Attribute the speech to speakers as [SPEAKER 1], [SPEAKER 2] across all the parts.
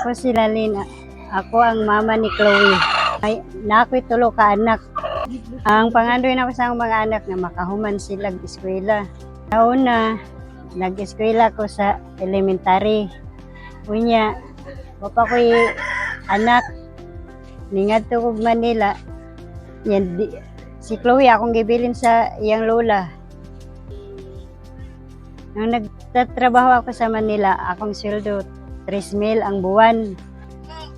[SPEAKER 1] Ako si Lalina. Ako ang mama ni Chloe. Ay, na ako'y tulo ka anak. Ang pangandoy na ko sa akong mga anak na makahuman sila eskwela. Nauna, nag-eskwela ko sa elementary. Unya, wapa ko'y anak. Ningadto ko Manila. Yan, si Chloe akong gibilin sa iyang lola. Nung nagtatrabaho ako sa Manila, akong sweldo 3,000 ang buwan.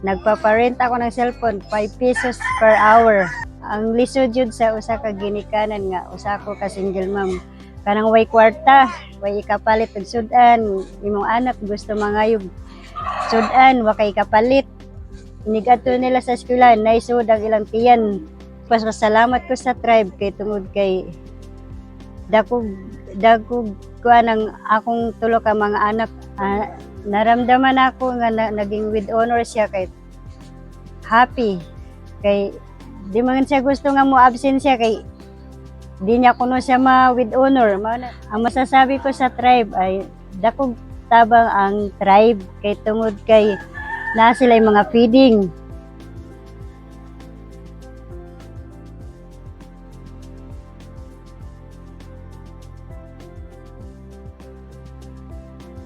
[SPEAKER 1] Nagpaparent ako ng cellphone, 5 pesos per hour. Ang lisod yun sa usa ka ginikanan nga, usa ko ka single mom. Kanang way kwarta, way ikapalit og sudan, imong anak gusto mangayog sudan, wa kay kapalit. Nigadto nila sa eskwela, naisud ang ilang tiyan. Pasalamat ko sa tribe kay tungod kay dagkog kuan ang akong tulo ka mga anak. Naramdaman ako nga naging with honor siya kay happy kay di man siya gusto nga mo absent siya kay di niya kuno siya with honor. Ang masasabi ko sa tribe ay dakog tabang ang tribe kay tungod kay na sila mga feeding.